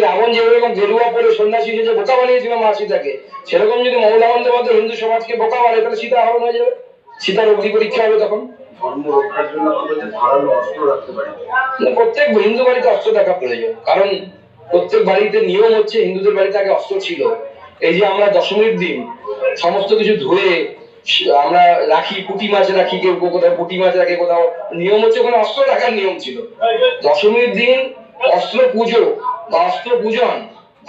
রাবণ যেরকম গেরুয়া পরে সন্ন্যাসী যে বোকা বানিয়েছিল মা সীতাকে, সেরকম যদি মমতা বন্দ্যোপাধ্যায় হিন্দু সমাজকে বোকা বানায় তাহলে সীতা হরণ হয়ে যাবে, সীতার অগ্নি পরীক্ষা হবে তখন। ধর্ম রক্ষার জন্য ধারালো অস্ত্র রাখতে পারি। প্রত্যেক হিন্দু বাড়িতে অস্ত্র থাকা প্রয়োজন, কারণ প্রত্যেক বাড়িতে নিয়ম হচ্ছে, হিন্দুদের বাড়িতে আগে অস্ত্র ছিল। এই যে আমরা দশমীর দিন সমস্ত কিছু ধুয়ে আমরা রাখি, পুঁটি মাছ রাখি, কেউ কোথাও পুঁটি মাছ রাখে, কোথাও নিয়ম হচ্ছে ওখানে অস্ত্র রাখার নিয়ম ছিল। দশমীর দিন অস্ত্র পুজো বা অস্ত্র পূজন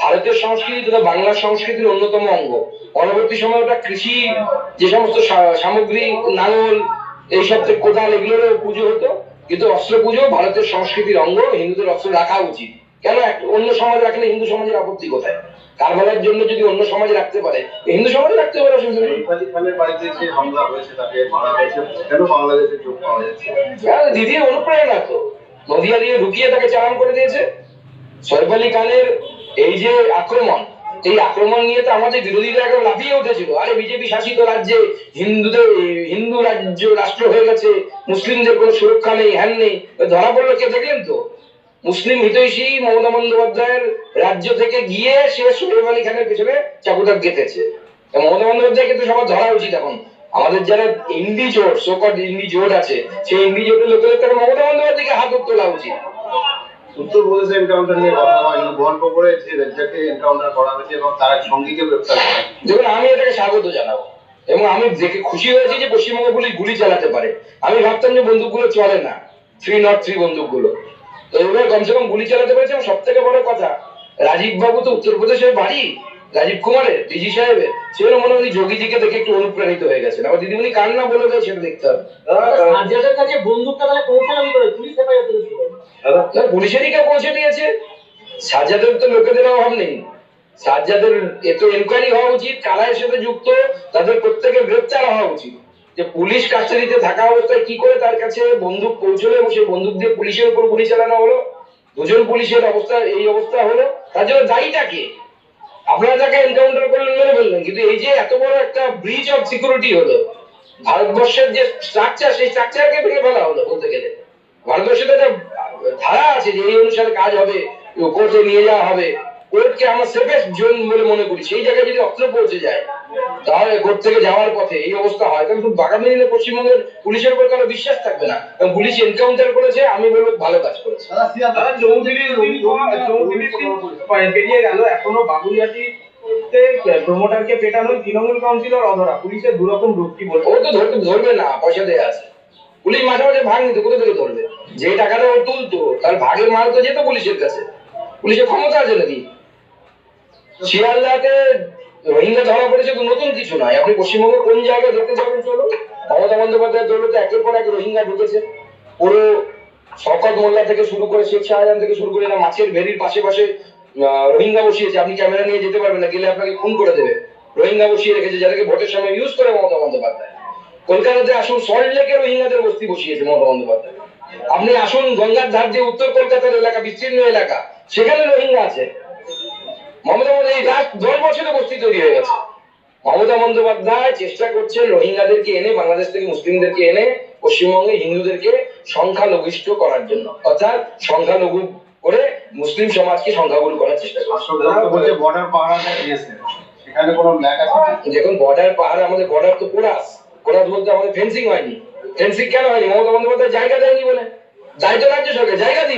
ভারতের সংস্কৃতি তথা বাংলার সংস্কৃতির অন্যতম অঙ্গ। পরবর্তী সময় ওটা কৃষি যে সমস্ত সামগ্রী, নাঙল, এইসব কোদাল, এগুলোরও পুজো হতো, কিন্তু অস্ত্র পুজো ভারতের সংস্কৃতির অঙ্গ। হিন্দুদের অস্ত্র রাখা উচিত। কেন অন্য সমাজ রাখলে হিন্দু সমাজের আপত্তি কোথায়? কারবারের জন্য যদি অন্য সমাজে রাখতে পারে, হিন্দু সমাজে রাখতে পারে। দিদির অনুপ্রেরণা তো নদিয়া দিয়ে ঢুকিয়ে তাকে চালান করে দিয়েছে। সৈফ আলী খানের এই যে আক্রমণ, এই আক্রমণ নিয়ে তো আমাদের বিরোধীরা একদম লাফিয়ে উঠেছিল। আরে বিজেপি শাসিত রাজ্যে হিন্দু রাজ্য রাষ্ট্র হয়ে গেছে, মুসলিমদের কোনো সুরক্ষা নেই, হ্যান নেই। ধরা পড়লো কে দেখলেন তো? মুসলিম হিতৈষী মমতা বন্দ্যোপাধ্যায়ের রাজ্য থেকে গিয়ে সে সৈফ আলী খানের পেছনে চাকুটাক গেঁথেছে। মমতা বন্দ্যোপাধ্যায়কে তো সবার ধরা উচিত এখন। আমাদের যারা ইন্ডি জোট, সোকট ইন্ডি জোট আছে, সেই ইন্ডি জোটের লোকেদের তারা মমতা বন্দ্যোপাধ্যায়কে হাত তোলা উচিত। উত্তরপ্রদেশে এনকাউন্টার নিয়ে কথা হয়, গোয়ালপাড়ায় যে রাজ্যকে এনকাউন্টার করা হয়েছে এবং তার এক সঙ্গীকে গ্রেফতার করা হয়েছে। দেখুন, আমি এটাকে স্বাগত জানাবো এবং আমি দেখে খুশি হয়েছি যে পশ্চিমবঙ্গ পুলিশ গুলি চালাতে পারে। আমি ভাবতাম যে বন্দুকগুলো চলে না, 303 বন্দুকগুলো, তো এবার কমসে কম গুলি চালাতে পেরেছে। এবং সব থেকে বড় কথা, রাজীব বাবু তো উত্তরপ্রদেশের বাড়ি, রাজীব কুমারের, ডিজি সাহেবের, সেগুলো মনে হয় যোগীজিকে দেখে একটু অনুপ্রাণিত হয়ে গেছে। আবার দিদিমণি কান্না বলে দেয়, সেটা দেখতে হবে। কাছে বন্দুকটা তাহলে পৌঁছানো করে পুলিশ পুলিশেরই কেউ পৌঁছে দিয়েছে। সাজ্জাদের তো লোকেদের অভাব নেই। সাজ্জাদের এত এনকোয়ারি হওয়া উচিত, কারা এর সাথে যুক্ত তাদের প্রত্যেকের গ্রেপ্তার হওয়া উচিত। যে পুলিশ কাস্টাডিতে থাকা অবস্থায় কি করে তার কাছে বন্দুক পৌঁছলো এবং সেই বন্দুক দিয়ে পুলিশের উপর গুলি চালানো হলো, দুজন পুলিশের অবস্থা এই অবস্থা হলো, তার জন্য দায়ীটাকে? আপনারা যাকে এনকাউন্টার করলেন মেরে ফেললেন, কিন্তু এই যে এত বড় একটা ব্রিচ অফ সিকিউরিটি হলো, ভারতবর্ষের যে স্ট্রাকচার, সেই স্ট্রাকচারকে ভেঙে ফেলা হলো। বলতে গেলে ভারতবর্ষের একটা ধারা আছে যে এই অনুসারে কাজ হবে, কোর্টে নিয়ে যাওয়া হবে, কোর্টকে আমরা সেফেস্ট জোন বলে মনে করি। সেই জায়গায় যদি অস্ত্র পৌঁছে যায়, তাহলে কোর্ট থেকে যাওয়ার পথে এই অবস্থা হয়, তাহলে খুব আগামী দিনে পশ্চিমবঙ্গের পুলিশের উপর কারো বিশ্বাস থাকবে না। এবং পুলিশ এনকাউন্টার করেছে, আমি বলবো ভালো কাজ করেছে। পেরিয়ে গেল, এখনো বাবুলিয়াটি প্রমোটারকে পেটানো তৃণমূল কাউন্সিলর অধরা, পুলিশের দুরকম রূপটি বলছে। ও তো ধরবে না, পয়সা দেওয়া আছে। পুলিশ মাঝে মাঝে ভাগ নিত, কোথা থেকে ধরবে? যে টাকাটা ও তুলতো তার ভাগের মাল তো যেত পুলিশের কাছে। পুলিশের ক্ষমতা আছে নাকি? শিয়ালদাতে রোহিঙ্গা ধরা পড়েছে তো নতুন কিছু নয়। আপনি পশ্চিমবঙ্গের কোন জায়গায় দেখতে যাবেন চলুন, মমতা বন্দ্যোপাধ্যায়ের দৌলতে একের পর এক রোহিঙ্গা ঢুকেছে। পুরো শওকত মোল্লা থেকে শুরু করে শেখ শাহজাহান থেকে শুরু করে এরা মাছের ভেরির পাশে পাশে রোহিঙ্গা বসিয়েছে। আপনি ক্যামেরা নিয়ে যেতে পারবেন না, গেলে আপনাকে খুন করে দেবে। রোহিঙ্গা বসিয়ে রেখেছে, যাদেরকে ভোটের সময় ইউজ করে মমতা বন্দ্যোপাধ্যায়। কলকাতাতে আসুন, সল্ট লেকে রোহিঙ্গাদের বস্তি বসিয়েছে মমতা বন্দ্যোপাধ্যায়। আপনি আসুন গঙ্গার ধার দিয়ে উত্তর কলকাতার এলাকা, বিস্তীর্ণ এলাকা, সেখানে রোহিঙ্গা আছে। মমতা বন্দ্যোপাধ্যায় এই লাস্ট 10 বছরে বস্তি তৈরি হয়ে গেছে। মমতা বন্দ্যোপাধ্যায় চেষ্টা করছে রোহিঙ্গাদেরকে এনে, বাংলাদেশ থেকে মুসলিমদেরকে এনে পশ্চিমবঙ্গে হিন্দুদেরকে সংখ্যালঘিষ্ঠ করার জন্য, অর্থাৎ সংখ্যালঘু করে মুসলিম সমাজকে সংখ্যাগুরু করার চেষ্টা করছে। দেখুন, বর্ডার পাহাড়, আমাদের বর্ডার তো কোরাস বলতে আমাদের ফেন্সিং হয়নি। ফেন্সিং কেন হয়নি? মমতা বন্দ্যোপাধ্যায় জায়গা দেয়নি বলে। দায়িত্ব রাজ্য সরকার জায়গা দিই